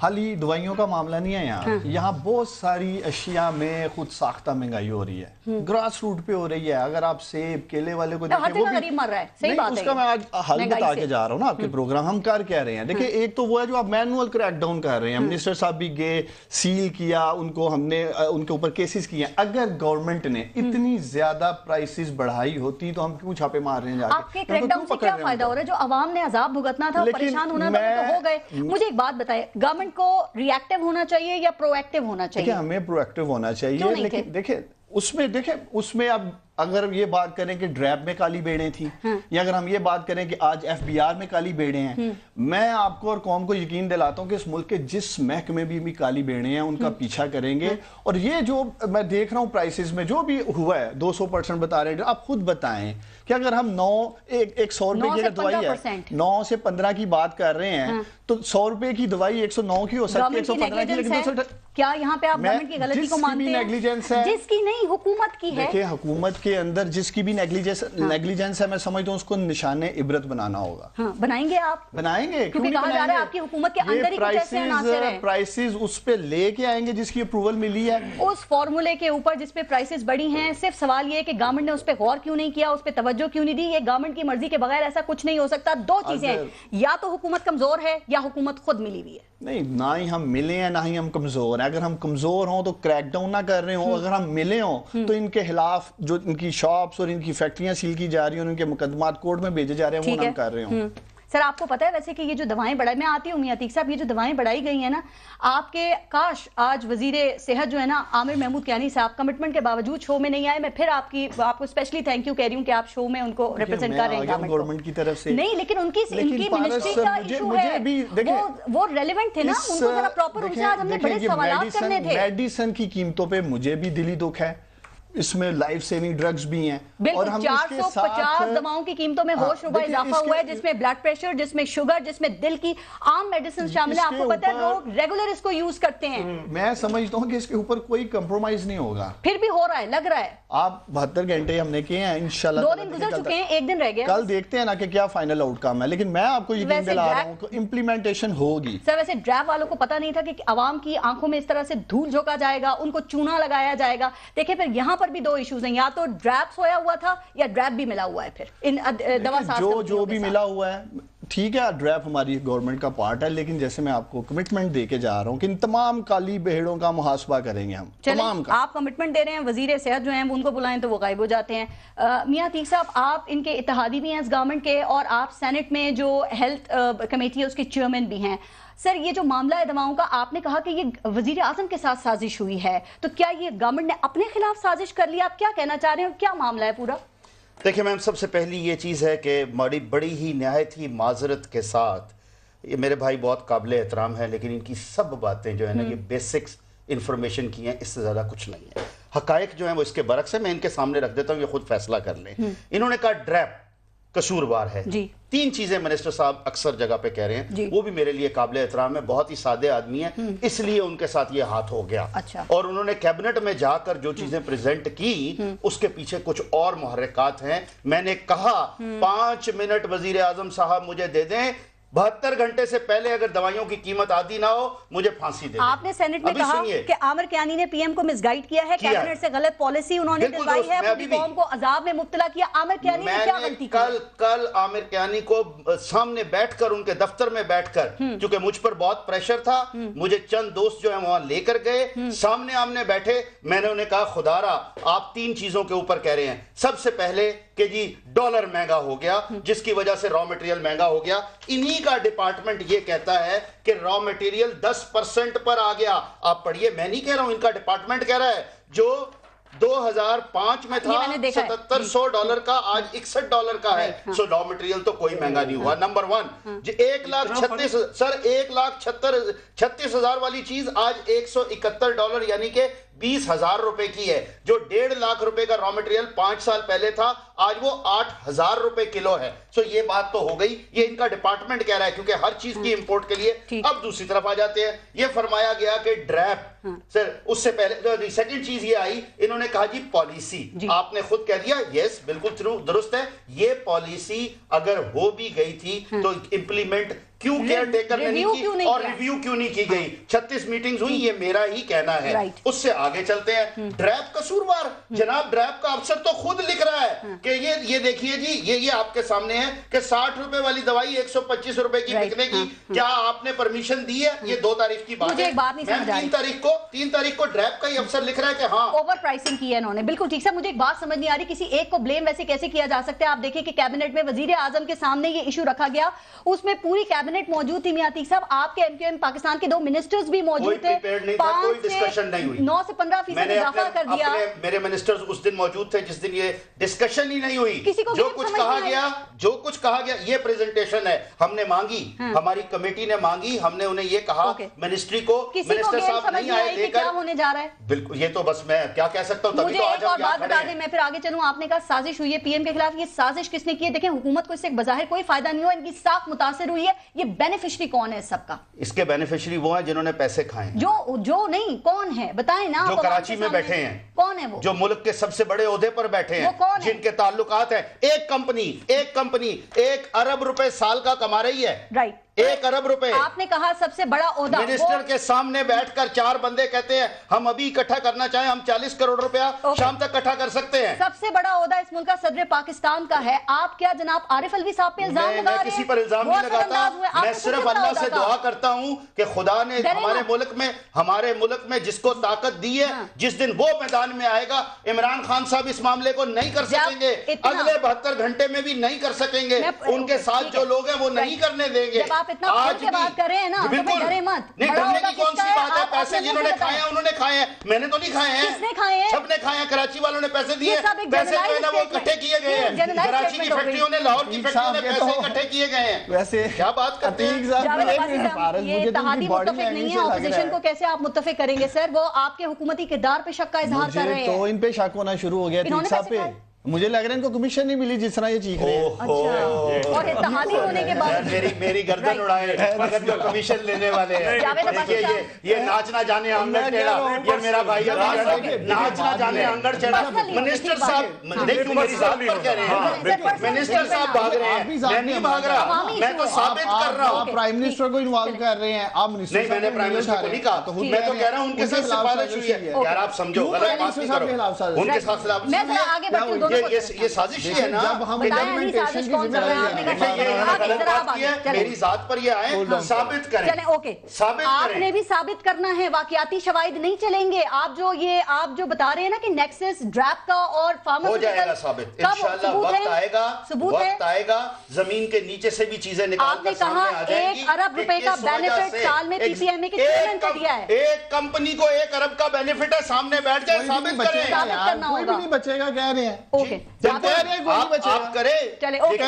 خالی دوائیوں کا معاملہ نہیں ہے یہاں بہت ساری اشیاء میں خود ساختہ مہنگائی ہو رہی ہے، گراس روٹ پہ ہو رہی ہے. اگر آپ سیب کیلے والے کو دیکھیں وہ بھی مر رہا ہے، صحیح بات ہے. اس کا میں آج حل بتا کے جا رہا ہوں نا آپ کے پروگرام. ہم کر کہہ رہے ہیں دیکھیں، ایک تو وہ ہے جو آپ مینوئل کریک ڈاؤن کر رہے ہیں. منسٹر صاحب بھی گئے، سیل کیا ان کو، ہم نے ان کے اوپر کیسز کیے ہیں. اگر گورنمنٹ نے اتنی زیادہ پرائسز بڑھائی ہوتی تو ہم کیوں چھاپے مار رہے ہیں جا کے؟ آپ کے کریک ڈاؤن سے کیا فائدہ ہو رہا ہے؟ جو عوام نے عذاب بھگتنا تھا، پریشان ہونا تھا، تو ہو گئے. مجھے ایک بات بتائیں، گورنمنٹ کو ری ایکٹیو ہونا چاہیے یا پرو ایکٹیو ہونا چاہیے؟ ہمیں پرو ایکٹیو ہونا چاہیے. لیکن دیکھیں اس میں اب اگر یہ بات کریں کہ ڈریب میں کالی بیڑیں تھیں، یا اگر ہم یہ بات کریں کہ آج ایف بی آر میں کالی بیڑیں ہیں، میں آپ کو اور قوم کو یقین دلاتا ہوں کہ اس ملک کے جس محکمے بھی کالی بیڑیں ہیں ان کا پیچھا کریں گے. اور یہ جو میں دیکھ رہا ہوں پرائسز میں جو بھی ہوا ہے 200% بتا رہے ہیں. آپ خود بتائیں کہ اگر ہم 100 روپے کی دوائی ہے 9 سے 15 کی بات کر رہے ہیں تو 100 روپے کی دوائی 109 کی ہو سکتی ہے، 115 کی. لیکن کیا یہاں پہ آپ گورنمنٹ کی غلطی کو مانتے ہیں؟ جس کی نہیں، حکومت کی ہے. دیکھیں حکومت کے اندر جس کی بھی نیگلیجنس ہے، میں سمجھتا ہوں اس کو نشان عبرت بنانا ہوگا. بنائیں گے آپ؟ بنائیں گے، کیونکہ کہا جا رہا ہے آپ کی حکومت کے اندر ہی کچھ ایسے عناصر ہیں. پرائسز اس پہ لے کے آئیں گے جس کی اپروول ملی ہے، اس فارمولے کے اوپر جس پہ پرائسز بڑی ہیں. صرف سوال یہ ہے کہ گورنمنٹ نے اس پہ غور کیوں نہیں کیا، اس پہ توجہ کیوں نہیں دی. یہ گورنمنٹ کی مرضی کے بغیر ایسا کچھ نہیں ہو سکتا. دو چیزیں ہیں، یا تو حکومت کمزور ہے یا حکومت خود ملی ہوئی ہے. نہیں، نہ ہی ہم ملے ہیں نہ ہی ہم کمزور ہیں. اگر ہم کمزور ہوں تو کریک ڈاؤن نہ کر رہے ہوں، اگر ہم ملے ہوں تو ان کے خلاف جو ان کی شاپس اور ان کی فیکٹریاں سیل کی جا رہی ہیں، ان کے مقدمات کورٹ میں بھیجے جا رہے ہیں، وہ ہم کر رہے ہوں. سر آپ کو پتا ہے ویسے کہ یہ جو دوائیں بڑھائی، میں آتی ہوں میاں عتیق صاحب، یہ جو دوائیں بڑھائی گئی ہیں نا، آپ کے کاش آج وزیر صحت جو ہے نا عامر محمود کیانی صاحب کمٹمنٹ کے باوجود شو میں نہیں آئے. میں پھر آپ کو اسپیشلی تھینک یو کہہ رہی ہوں کہ آپ شو میں ان کو ریپرزینٹ کر رہے ہیں گورنمنٹ کی طرف سے. نہیں، لیکن ان کی منسٹری کا ایشو ہے، وہ ریلیونٹ تھے نا، ان کو ذرا پراپر ان سے آج ہم نے بڑے سوالات کرنے تھے. میڈیسن کی قیمتوں پہ مجھے بھی دلی دکھ ہے، اس میں لائف سیونگ ڈرگز بھی ہیں. بالکل 450 دواؤں کی قیمتوں میں ہوش ربا اضافہ ہوا ہے، جس میں بلڈ پریشر، جس میں شوگر، جس میں دل کی عام میڈیسن شامل ہیں. آپ کو پتہ ہے لوگ ریگولر اس کو یوز کرتے ہیں. میں سمجھتا ہوں کہ اس کے اوپر کوئی کمپرومائز نہیں ہوگا. پھر بھی ہو رہا ہے، لگ رہا ہے. آپ 72 گھنٹے ہم نے کیے ہیں، انشاءاللہ 2 دن گزر چکے ہیں، 1 دن رہ گیا. کل دیکھتے ہیں نا کہ کیا فائنل آؤٹ کم ہے. لیکن میں آپ کو یقین دلا رہا ہوں کہ امپلیمنٹیشن ہوگی. سر ویسے ڈریپ والوں کو پتہ نہیں تھا کہ عوام کی آنکھوں میں اس طرح سے دھول جھونکا جائے گا، ان کو چونا لگایا جائے گا. دیکھیں پھر یہاں پر بھی 2 ایشوز ہیں، یا تو ڈریپ سویا ہوا تھا یا ڈریپ بھی ملا ہوا ہے. پھر ان دوا جو بھی ملا ہوا ہے ٹھیک ہے، ڈریپ ہماری گورنمنٹ کا پارٹ ہے، لیکن جیسے میں آپ کو کمٹمنٹ دے کے جا رہا ہوں کہ ان تمام کالی بہیڑوں کا محاسبہ کریں گے ہم تمام کا. آپ کمٹمنٹ دے رہے ہیں، وزیر صحت جو ہیں ان کو بلائیں تو وہ غائب ہو جاتے ہیں. میاں عتیق صاحب آپ ان کے اتحادی بھی ہیں اس گورنمنٹ کے، اور آپ سینٹ میں جو ہیلتھ کمیٹی ہے اس کے چیئرمین بھی ہیں. سر یہ جو معاملہ ہے دواؤں کا، آپ نے کہا کہ یہ وزیر اعظم کے ساتھ سازش ہوئی ہے، تو کیا یہ گورنمنٹ نے اپنے خلاف سازش کر لی؟ آپ کیا کہنا چاہ رہے ہیں، کیا معاملہ ہے پورا؟ دیکھیں میم، سب سے پہلی یہ چیز ہے کہ بڑی ہی نہایت ہی معذرت کے ساتھ، یہ میرے بھائی بہت قابل احترام ہیں، لیکن ان کی سب باتیں جو ہے نا یہ بیسکس انفارمیشن کی ہیں، اس سے زیادہ کچھ نہیں ہے. حقائق جو ہیں وہ اس کے برعکس ہے. میں ان کے سامنے رکھ دیتا ہوں، یہ خود فیصلہ کر لیں. انہوں نے کہا ڈریپ قصوروار ہے. 3 چیزیں منسٹر صاحب اکثر جگہ پہ کہہ رہے ہیں، وہ بھی میرے لیے قابل احترام ہے. بہت ہی سادے آدمی ہیں، اس لیے ان کے ساتھ یہ ہاتھ ہو گیا. اور انہوں نے کیبنٹ میں جا کر جو چیزیں پریزنٹ کی، اس کے پیچھے کچھ اور محرکات ہیں. میں نے کہا 5 منٹ وزیر اعظم صاحب مجھے دے دیں، 72 گھنٹے سے پہلے اگر دوائیوں کی قیمت عادی نہ ہو مجھے پھانسی دے. آپ نے سینٹ میں کہا کہ عامر کیانی نے پی ایم کو مس گائیڈ کیا ہے، کیبنٹ سے غلط پالیسی انہوں نے دلوائی ہے، پوری قوم کو عذاب میں مبتلا کیا. عامر کیانی نے کیا غلطی کی؟ کل عامر کیانی کو سامنے بیٹھ کر، ان کے دفتر میں بیٹھ کر، چونکہ مجھ پر بہت پریشر تھا، مجھے چند دوست جو ہیں وہاں لے کر گئے، سامنے آمنے بیٹھے. میں نے انہیں کہا خدارا آپ 3 چیزوں کے اوپر کہہ رہے ہیں. سب سے پہلے کہ جی ڈالر مہنگا ہو گیا، جس کی وجہ سے را مٹیریل مہنگا ہو گیا. انہی کا ڈپارٹمنٹ یہ کہتا ہے کہ را مٹیریل 10% پر آ گیا. آپ پڑھیے، میں نہیں کہہ رہا ہوں، ان کا ڈپارٹمنٹ کہہ رہا ہے. جو 2005 میں تھا $7700 کا، آج $61 کا ہے. سو را مٹیریل تو کوئی مہنگا نہیں ہوا. نمبر 1 1,36,000 والی چیز آج $171 یعنی کہ $20,000 کی ہے. جو 1.5 لاکھ روپے کا را مٹیریل 5 سال پہلے تھا، آج وہ $8,000 کلو ہے. سو یہ بات تو ہو گئی، یہ ان کا ڈپارٹمنٹ کہہ رہا ہے، کیونکہ ہر چیز کی امپورٹ کے لیے. اب دوسری طرف آ جاتے ہیں. یہ فرمایا گیا کہ ڈریپ، سر اس سے پہلے سیکنڈ چیز یہ آئی، انہوں نے کہا جی پالیسی. آپ نے خود کہہ دیا، یس بالکل درست ہے. یہ پالیسی اگر ہو بھی گئی تھی تو امپلیمنٹ کیوں کیئر ٹیکر نے نہیں کی اور ریویو کیوں نہیں کی گئی؟ 36 میٹنگز ہوئی، یہ میرا ہی کہنا ہے. اس سے آگے چلتے ہیں. ڈریپ قصوروار، جناب ڈریپ کا افسر تو خود لکھ رہا ہے کہ یہ دیکھیے جی یہ آپ کے سامنے ہے کہ 60 روپے والی دوائی 125 روپے کی بکنے کی، کیا آپ نے پرمیشن دی ہے؟ یہ 2 تاریخ کی بات ہے. 3 تاریخ کو ڈریپ کا ہی افسر لکھ رہا ہے کہ ہاں اوور پرائسنگ کی ہے انہوں نے. بالکل ٹھیک. مجھے ایک بات سمجھ نہیں آ رہی، کسی ایک کو بلیم ویسے کیسے کیا جا سکتا ہے؟ آپ دیکھیں کہ کیبنٹ میں وزیر اعظم کے سامنے یہ ایشو رکھا گیا، اس میں پوری کیبنٹ موجود تھی. میاں عتیق صاحب، آپ کے ایم پاکستان کے 2 منسٹرز بھی موجود تھے. 5 سے 9 سے 15% اضافہ کر دیا. میرے منسٹرز اس دن موجود تھے جس دن یہ ڈسکشن ہی نہیں ہوئی. جو کچھ کہا گیا یہ پریزنٹیشن ہے، ہم نے مانگی، ہماری کمیٹی نے مانگی، ہم نے انہیں یہ کہا منسٹری کو، منسٹر صاحب نہیں آئے دے کر. کیا ہونے جا رہا ہے؟ بالکل، یہ تو بس میں کیا کہہ سکتا ہوں. مجھے ایک اور بات بتا دیں، میں پھر آگے چلوں. آپ نے کہا سازش ہوئی ہے پی ایم کے خلاف، یہ سازش کس نے کی ہے؟ دیکھیں حکومت کو اس سے بظاہر کوئی فائدہ نہیں ہوا، ان کی ساکھ متاثر ہوئی ہے. یہ بینیفیشری کون ہے اس سب کا؟ اس کے بینیفیشری وہ ہیں جنہوں نے پیسے کھائے. جو نہیں، کون ہے بتائیں نا. جو کراچی میں بیٹھے ہیں. کون ہے وہ؟ جو ملک کے سب سے بڑے عہدے پر بیٹھے ہیں، جن کے تعلقات ہیں. ایک کمپنی 1 ارب روپے سال کا کما رہی ہے. رائٹ. 1 ارب روپے. آپ نے کہا سب سے بڑا عہدہ. منسٹر کے سامنے بیٹھ کر 4 بندے کہتے ہیں ہم ابھی اکٹھا کرنا چاہیں، ہم 40 کروڑ روپیہ شام تک اکٹھا کر سکتے ہیں. سب سے بڑا عہدہ اس ملک کا صدر پاکستان کا ہے. آپ کیا جناب عارف الوی صاحب پہ الزام لگا رہے ہیں؟ میں کسی پر الزام نہیں لگاتا. میں صرف اللہ سے دعا کرتا ہوں کہ خدا نے ہمارے ملک میں جس کو طاقت دی ہے، جس دن وہ میدان میں آئے گا، عمران خان صاحب اس معاملے کو نہیں کر سکیں گے. اگلے 72 گھنٹے میں بھی نہیں کر سکیں گے. ان کے ساتھ جو لوگ ہیں وہ نہیں کرنے دیں گے. آج بھی کر رہے ہیں نا، ڈرے مت. نہیں، ڈرنے کی کون سی بات ہے؟ پیسے جنہوں نے کھائے ہیں انہوں نے کھائے ہیں، میں نے تو نہیں کھائے ہیں. کس نے کھائے ہیں؟ سب نے کھائے ہیں. کراچی والوں نے پیسے دیے، پیسے جو ہے نا وہ اکٹھے کیے گئے ہیں. کراچی کی فیکٹریوں نے، لاہور کی فیکٹریوں نے پیسے اکٹھے کیے گئے ہیں. ویسے کیا بات کرتے ہیں؟ یہ اتحادی متفق نہیں ہے. اپوزیشن کو کیسے آپ متفق کریں گے سر؟ وہ آپ کے حکومتی کردار پہ شک کا اظہار کر رہے ہیں. تو ان پہ شک ہونا شروع ہو گیا عتیق صاحب پہ. مجھے لگ رہا ہے ان کو کمیشن نہیں ملی جس طرح یہ چیخ رہے ہیں. اور اتحادی ہونے کے بعد میری گردن اڑائے مگر جو کمیشن لینے والے ہیں. یہ ناچ نہ جانے انگڑ ٹیڑھا، یہ میرا بھائی ناچ نہ جانے انگڑ ٹیڑھا. منسٹر صاحب دیکھیں میری ذات پر کہہ رہے ہیں. منسٹر صاحب بھاگ رہے ہیں، میں نہیں بھاگ رہا، میں تو ثابت کر رہا ہوں. آپ پرائم منسٹر کو انوالو کر رہے ہیں. آپ منسٹر نہیں، میں نے پرائم منسٹر کو نہیں کہا، میں تو کہہ رہا ہوں ان کے ساتھ سفارش ہوئی ہے. یار آپ سمجھو، غلط بات نہیں کرو. ان کے ساتھ سفارش، یہ سازش ہی ہے نا. جب ہم امپلیمنٹیشن کی ذمہ داری ہے، میری ذات پر یہ آئے ثابت کریں. چلیں اوکے، آپ نے بھی ثابت کرنا ہے. واقعاتی شواہد نہیں چلیں گے. آپ جو بتا رہے ہیں نا کہ نیکسس ڈریپ کا اور ہو جائے گا ثابت انشاءاللہ. وقت آئے گا زمین کے نیچے سے بھی چیزیں نکال کر سامنے آ جائیں گی. 1 ارب روپے کا بینیفٹ سال میں پی سی ایم اے کے چیئرمین کو دیا ہے. ایک کمپنی کو 1 ارب کا بینیفٹ ہے، سامنے بیٹھ کے ثابت کریں. کوئی بھی نہیں بچے گا کہہ رہے ہیں. اوکے، آپ کریں. چلے اوکے،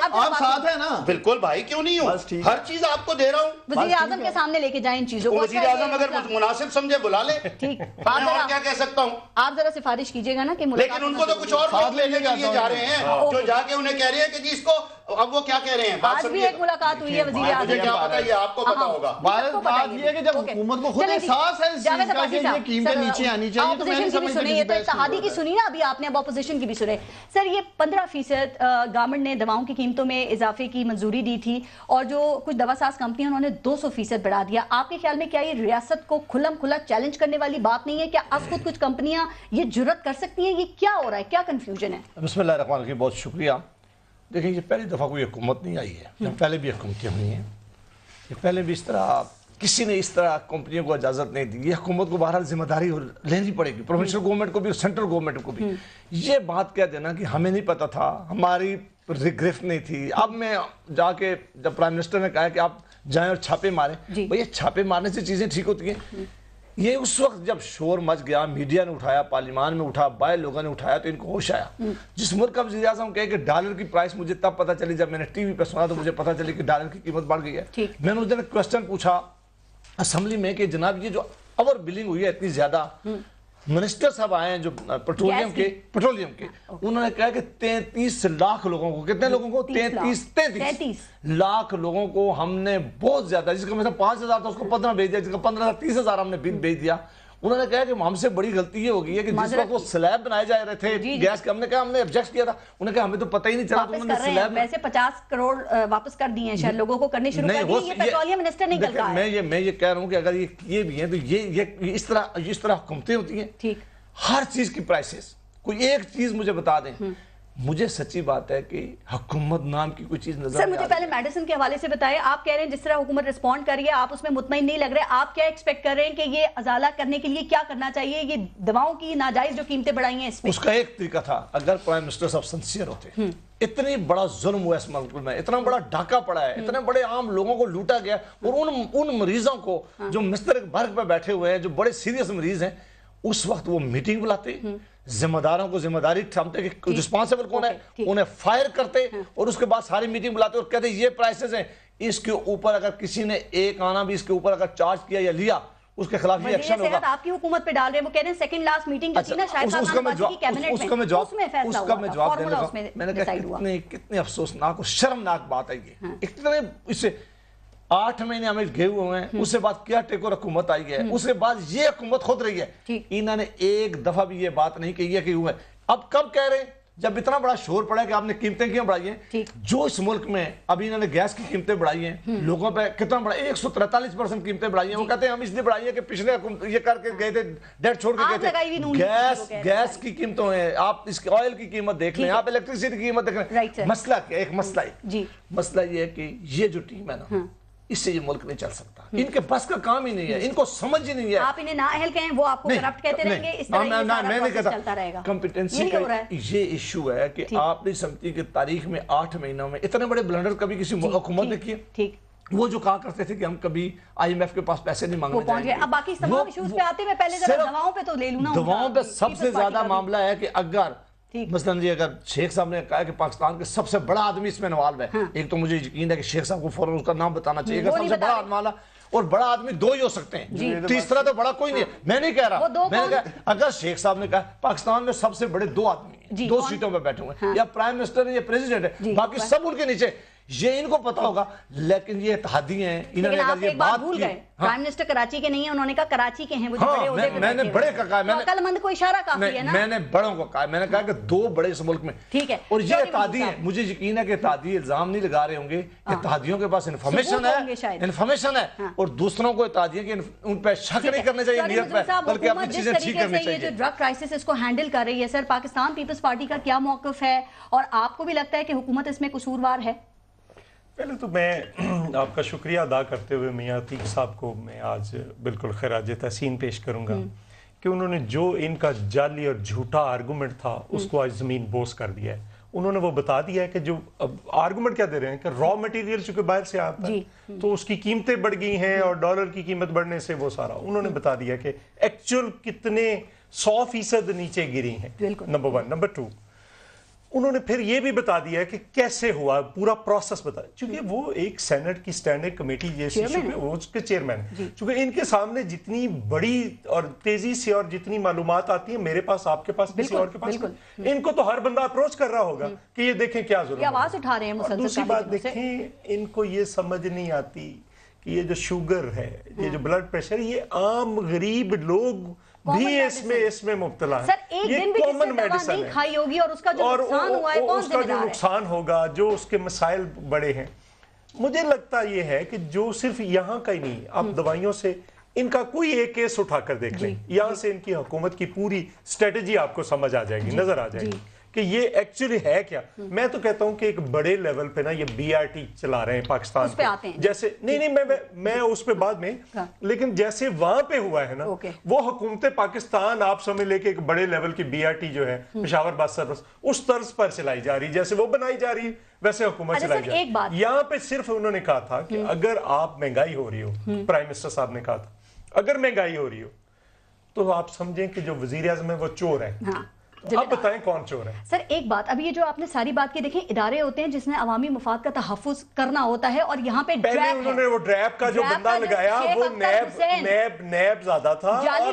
آپ ساتھ ہیں نا؟ بالکل بھائی، کیوں نہیں ہوں. ہر چیز آپ کو دے رہا ہوں. وزیر اعظم کے سامنے لے کے جائیں ان چیزوں کو. وزیر اعظم اگر مناسب سمجھے بلا لے. ٹھیک، اور کیا کہہ سکتا ہوں. آپ ذرا سفارش کیجئے گا نا کہ لیکن ان کو تو کچھ اور لوگ لینے کے لیے جا رہے ہیں جو جا کے انہیں کہہ رہے ہیں کہ جی اس کو. اب وہ کیا کہہ رہے ہیں؟ آج بھی ایک ملاقات ہوئی ہے وزیر اعظم. مجھے کیا پتا، یہ آپ کو پتا ہوگا. بات یہ ہے کہ جب حکومت کو خود احساس ہے اس چیز کا کہ یہ قیمتیں نیچے آنی چاہیے، تو میں نہیں سمجھتا یہ تو اتحادی کی سنی نا ابھی آپ نے، اب اپوزیشن کی بھی سنے. سر یہ 15% گورنمنٹ نے دواؤں کی قیمتوں میں اضافے کی منظوری دی تھی اور جو کچھ دوا ساز کمپنیاں انہوں نے 200% بڑھا دیا. آپ کے خیال میں کیا یہ ریاست کو کھلم کھلا چیلنج کرنے والی بات نہیں ہے؟ کیا اب خود کچھ کمپنیاں یہ جرت کر سکتی ہیں؟ یہ کیا ہو رہا ہے؟ کیا کنفیوژن ہے؟ بسم اللہ الرحمن الرحیم. بہت شکریہ. دیکھیں یہ پہلی دفعہ کوئی حکومت نہیں آئی ہے، پہلے بھی حکومتیں ہوئی ہیں. یہ پہلے بھی اس طرح کسی نے اس طرح کمپنیوں کو اجازت نہیں دی. یہ حکومت کو بہرحال ذمہ داری لینی پڑے گی، پروونشل گورنمنٹ کو بھی اور سینٹرل گورنمنٹ کو بھی. یہ بات کہہ دینا کہ ہمیں نہیں پتا تھا، ہماری گرفت نہیں تھی. اب میں جا کے جب پرائم منسٹر نے کہا کہ آپ جائیں اور چھاپے ماریں، بھئی چھاپے مارنے سے چیزیں ٹھیک ہوتی ہیں؟ یہ اس وقت جب شور مچ گیا، میڈیا نے اٹھایا، پارلیمان میں اٹھا، باہر لوگوں نے اٹھایا تو ان کو ہوش آیا. جس ملک کا وزیر اعظم کہے کہ ڈالر کی پرائس مجھے تب پتہ چلی جب میں نے ٹی وی پہ سنا تو مجھے پتہ چلی کہ ڈالر کی قیمت بڑھ گئی ہے. میں نے اس دن کوسچن پوچھا اسمبلی میں کہ جناب یہ جو اوور بلنگ ہوئی ہے اتنی زیادہ، منسٹر صاحب آئے ہیں جو پیٹرولیم کے انہوں نے کہا کہ 33 لاکھ لوگوں کو، کتنے لوگوں کو؟ 33 لاکھ لوگوں کو ہم نے بہت زیادہ، جس کا مثلا 5,000 تھا اس کو 15 بھیج دیا، جس کا 15,000 30,000 ہم نے بل بھیج دیا. انہوں نے کہا کہ ہم سے بڑی غلطی یہ ہو گئی ہے کہ جس وقت وہ سلیب بنائے جا رہے تھے گیس کے، ہم نے کہا ہم نے آبجیکٹ کیا تھا، انہوں نے کہا ہمیں تو پتہ ہی نہیں چلا، تو انہوں نے سلیب ویسے 50 کروڑ واپس کر دیے ہیں شاید لوگوں کو کرنے شروع کر دیے، یہ پیٹرولیم منسٹر نہیں کر رہا ہے۔ میں یہ کہہ رہا ہوں کہ اگر یہ کیے بھی ہیں تو یہ اس طرح حکومتیں ہوتی ہیں، ہر چیز کی پرائسز، کوئی ایک چیز مجھے بتا دیں، مجھے سچی بات ہے کہ حکومت نام کی کوئی چیز نظر نہیں آ رہی۔ سر مجھے پہلے میڈیسن کے حوالے سے بتائیں، آپ کہہ رہے ہیں جس طرح حکومت رسپونڈ کر رہی ہے آپ اس میں مطمئن نہیں لگ رہے، آپ کیا ایکسپیکٹ کر رہے ہیں کہ یہ ازالہ کرنے کے لیے کیا کرنا چاہیے؟ یہ دواؤں کی ناجائز جو قیمتیں بڑھائی ہیں اس کا ایک طریقہ تھا، اگر پرائم منسٹر صاحب سنسیئر ہوتے، اتنی بڑا ظلم ہوا اس ملک میں، اتنا بڑا ڈھاکہ پڑا ہے، اتنے بڑے عام لوگوں کو لوٹا گیا، اور ان مریضوں کو جو مسترک برگ پہ بیٹھے ہوئے ہیں، جو بڑے سیریس مریض ہیں، اس وقت وہ میٹنگ بلاتے، ذمہ داروں کو ذمہ داری تھامتے کہ رسپانسبل کون ہے، انہیں فائر کرتے، اور اس کے بعد ساری میٹنگ بلاتے اور کہتے یہ پرائسز ہیں، اس کے اوپر اگر کسی نے ایک آنا بھی اس کے اوپر اگر چارج کیا یا لیا، اس کے خلاف یہ ایکشن ہوگا۔ آپ کی حکومت پہ ڈال رہے ہیں، وہ کہہ رہے ہیں سیکنڈ لاسٹ میٹنگ جو تھی نا شاہد صاحب نواز کی کیبنٹ میں، اس میں جواب دینے کا میں نے کہا کتنے افسوسناک اور شرمناک بات ہے یہ، اتنے اس سے 8 مہینے ہمیں گئے ہوئے ہیں، اس سے بعد کیا ٹیکور حکومت آئی ہے، اس سے بعد یہ حکومت خود رہی ہے، انہوں نے ایک دفعہ بھی یہ بات نہیں کہی ہے کہ ہوئے، اب کب کہہ رہے ہیں جب اتنا بڑا شور پڑا ہے کہ آپ نے قیمتیں کیوں بڑھائی ہیں؟ جو اس ملک میں ابھی انہوں نے گیس کی قیمتیں بڑھائی ہیں، لوگوں پہ کتنا بڑا 143% قیمتیں بڑھائی ہیں، وہ کہتے ہیں ہم اس لیے بڑھائی ہیں کہ پچھلے حکومت یہ کر کے گئے تھے، ڈیٹ چھوڑ کے گئے تھے، گیس کی قیمتوں ہیں، آپ اس کے آئل کی قیمت دیکھ لیں، آپ الیکٹریسٹی کی قیمت دیکھ لیں، مسئلہ کیا ایک مسئلہ ہے، مسئلہ یہ ہے کہ یہ جو ٹیم ہے نا، اس سے یہ ملک نہیں چل سکتا، ان کے بس کا کام ہی نہیں ہے، ان کو سمجھ ہی نہیں ہے۔ آپ انہیں نااہل کہیں، وہ آپ کو کرپٹ کہتے رہیں گے، اس طرح یہ سارا پروسیس چلتا رہے گا۔ کمپیٹنسی کا یہ ایشو ہے کہ آپ نہیں سمجھتی کہ تاریخ میں 8 مہینوں میں اتنے بڑے بلنڈر کبھی کسی حکومت نے کیے، وہ جو کہا کرتے تھے کہ ہم کبھی IMF کے پاس پیسے نہیں مانگنے جائیں گے۔ اب باقی تمام ایشوز پہ آتے ہیں، پہلے ذرا دواؤں پہ تو لے لوں نا۔ دواؤں پہ سب سے زیادہ معاملہ ہے کہ اگر مثلا جی اگر شیخ صاحب نے کہا کہ پاکستان کے سب سے بڑا آدمی اس میں انوالو ہے، ایک تو مجھے یقین ہے کہ شیخ صاحب کو فوراً اس کا نام بتانا چاہیے کہ سب سے بڑا آدمی والا، اور بڑا آدمی 2 ہی ہو سکتے ہیں، تیسرا تو بڑا کوئی نہیں ہے۔ میں نہیں کہہ رہا، میں نے کہا اگر شیخ صاحب نے کہا پاکستان میں سب سے بڑے 2 آدمی ہیں، 2 سیٹوں پہ بیٹھے ہوئے ہیں، یا پرائم منسٹر ہے یا پریزیڈنٹ ہے، باقی سب ان کے نیچے، یہ ان کو پتا ہوگا، لیکن یہ اتحادی ہیں، انہوں نے اگر یہ بات بھول گئے، پرائم منسٹر کراچی کے نہیں ہیں، انہوں نے کہا کراچی کے ہیں، وہ جو بڑے عہدے پہ میں نے بڑے کا کہا، عقل مند کو اشارہ کافی ہے نا، میں نے بڑوں کو کہا، میں نے کہا کہ 2 بڑے اس ملک میں، ٹھیک ہے، اور یہ اتحادی ہیں، مجھے یقین ہے کہ اتحادی الزام نہیں لگا رہے ہوں گے، اتحادیوں کے پاس انفارمیشن ہے، اور دوسروں کو اتحادیوں کے ان پہ شک نہیں کرنے چاہیے نیت پہ، بلکہ اپنی چیزیں ٹھیک کرنی چاہیے۔ یہ جو ڈرگ کرائسس اس کو ہینڈل کر رہی ہے سر، پاکستان پیپلز پارٹی کا کیا موقف ہے، اور آپ کو بھی لگتا ہے کہ حکومت اس میں قصوروار ہے؟ پہلے تو میں آپ کا شکریہ ادا کرتے ہوئے میاں عتیق صاحب کو میں آج بالکل خراج تحسین پیش کروں گا کہ انہوں نے جو ان کا جعلی اور جھوٹا آرگومنٹ تھا اس کو آج زمین بوس کر دیا ہے۔ انہوں نے وہ بتا دیا ہے کہ جو آرگومنٹ کیا دے رہے ہیں کہ را مٹیریل چونکہ باہر سے آتا ہے تو اس کی قیمتیں بڑھ گئی ہیں اور ڈالر کی قیمت بڑھنے سے وہ سارا انہوں نے بتا دیا کہ ایکچوئل کتنے 100% نیچے گری ہیں، نمبر 1۔ نمبر 2 انہوں نے پھر یہ بھی بتا دیا کہ کیسے ہوا، پورا پروسیس بتا، چونکہ وہ ایک سینٹ کی سٹینڈنگ کمیٹی جیسی وہ اس کے چیئرمین ہیں، چونکہ ان کے سامنے جتنی بڑی اور تیزی سے اور جتنی معلومات آتی ہیں میرے پاس، آپ کے پاس، کسی اور کے پاس، ان کو تو ہر بندہ اپروچ کر رہا ہوگا کہ یہ دیکھیں کیا ضرورت ہے، آواز اٹھا رہے ہیں مسلسل۔ دوسری بات دیکھیں، ان کو یہ سمجھ نہیں آتی کہ یہ جو شوگر ہے، یہ جو بلڈ پریشر، یہ عام غریب لوگ بھی اس میں مبتلا ہے، یہ کامن میڈیسن ہے، کھائی ہوگی اور اس کا جو نقصان ہوا ہے، اس کا جو نقصان ہوگا، جو اس کے مسائل بڑے ہیں۔ مجھے لگتا یہ ہے کہ جو صرف یہاں کا ہی نہیں، آپ دوائیوں سے ان کا کوئی ایک کیس اٹھا کر دیکھ لیں، یہاں سے ان کی حکومت کی پوری اسٹریٹجی آپ کو سمجھ آ جائے گی، نظر آ جائے گی کہ یہ ایکچولی ہے کیا۔ میں تو کہتا ہوں کہ ایک بڑے لیول پہ نا یہ BRT چلا رہے ہیں پاکستان پہ، جیسے نہیں میں اس پہ بعد میں، لیکن جیسے وہاں پہ ہوا ہے نا، وہ حکومت پاکستان آپ سمجھ لے کہ ایک بڑے لیول کی BRT جو ہے پشاور بس سروس اس طرز پر چلائی جا رہی، جیسے وہ بنائی جا رہی ویسے حکومت چلائی جا رہی۔ یہاں پہ صرف انہوں نے کہا تھا کہ اگر آپ مہنگائی ہو رہی ہو، پرائم منسٹر صاحب نے کہا تھا اگر مہنگائی ہو رہی ہو تو آپ سمجھیں کہ جو وزیر اعظم ہے وہ چور ہے، اب بتائیں کون چور ہے؟ سر ایک بات، ابھی یہ جو آپ نے ساری بات کی، دیکھیں ادارے ہوتے ہیں جس نے عوامی مفاد کا تحفظ کرنا ہوتا ہے، اور یہاں پہ پہلے انہوں نے وہ ڈریپ کا جو بندہ لگایا وہ نیب زیادہ تھا، اور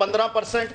15%,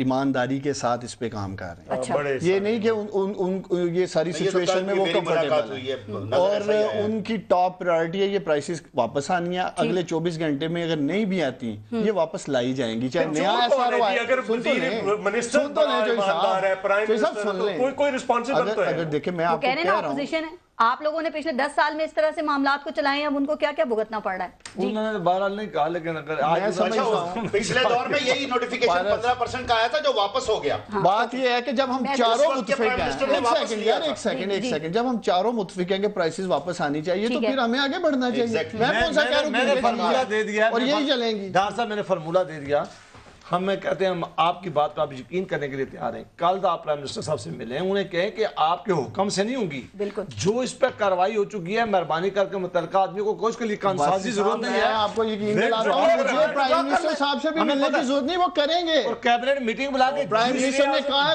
ایمانداری کے ساتھ اس پہ کام کر رہے ہیں. اچھا. یہ نہیں کہ یہ ساری سچویشن میں وہ کمفرٹیبل ہیں اور ان کی ٹاپ پرائرٹی ہے یہ پرائسز واپس آنی ہے. اگلے 24 گھنٹے میں اگر نہیں بھی آتی یہ واپس لائی جائیں گی, چاہے نیا ایسا ہوا ہے. اگر دیکھیں میں آپ کو کہہ رہا ہوں آپ لوگوں نے پچھلے 10 سال میں اس طرح سے معاملات کو چلائے ہیں, اب ان کو کیا کیا بھگتنا پڑ رہا ہے؟ انہوں نے بہرحال نہیں کہا, لیکن اگر پچھلے دور میں یہی نوٹیفیکیشن 15% کا آیا تھا جو واپس ہو گیا. بات یہ ہے کہ جب ہم چاروں متفق ہیں, ایک سیکنڈ, جب ہم چاروں متفق ہیں کہ پرائسز واپس آنی چاہیے تو پھر ہمیں آگے بڑھنا چاہیے. میں کون سا کہہ رہا ہوں فرمولہ دے دیا اور یہی چلیں گی. ڈاکٹر صاحب میں نے فرمولہ دے دیا. ہم کہتے ہیں ہم آپ کی بات پر آپ یقین کرنے کے لیے تیار ہیں. کل آپ پرائم منسٹر صاحب سے ملے ہیں, انہیں کہیں کہ آپ کے حکم سے نہیں ہوں گی, جو اس پہ کارروائی ہو چکی ہے مہربانی کر کے متعلقہ آدمی کو کوئی اس کے لیے قانونی ضرورت نہیں ہے. آپ کو یقین دلاتا ہوں مجھے پرائم منسٹر صاحب سے بھی ملنے کی ضرورت نہیں, وہ کریں گے. اور کیبنٹ میٹنگ بلا کے پرائم منسٹر نے کہا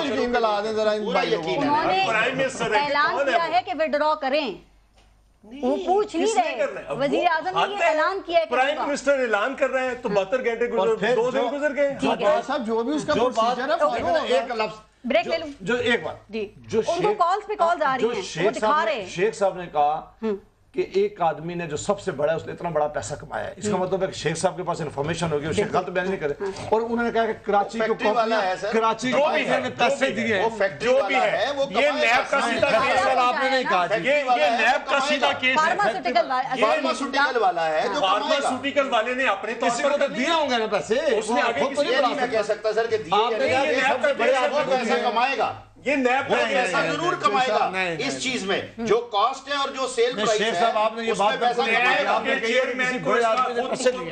یقین دلا دیں ذرا ان بھائیوں کو. اعلان کیا ہے کہ ودرا کریں, وہ پوچھ نہیں رہے. وزیر اعظم نے یہ اعلان کیا ہے, پرائم منسٹر اعلان کر رہے ہیں تو 72 گھنٹے گزر 2 دن گزر گئے. صاحب جو بھی اس کا پروسیجر ہے ایک لفظ بریک لے لوں جو ایک بات جی, ان کو کالز پہ کالز آ رہی ہیں, وہ دکھا رہے ہیں. شیخ صاحب نے کہا کہ ایک آدمی نے جو سب سے بڑا ہے اس نے اتنا بڑا پیسہ کمایا ہے, اس کا مطلب ہے کہ شیخ صاحب کے پاس انفارمیشن ہوگی, شیخ غلط بیان نہیں کرے. اور انہوں نے کہا کہ کراچی کو کراچی کو نے پیسے دیے ہیں, جو بھی ہے یہ نیب کا سیدھا کیس ہے. آپ نے نہیں کہا یہ نیب کا سیدھا کیس ہے, فارماسیوٹیکل والا ہے جو فارماسیوٹیکل والے نے اپنے کسی کو تو دیے ہوں گے نا پیسے. اس نے آگے یہ نہیں میں کہہ سکتا سر کہ پیسہ کمائے گا, یہ نیب کا پیسہ ضرور کمائے گا اس چیز میں جو کاسٹ ہے اور جو سیل پرائس ہے. صاحب آپ نے یہ بات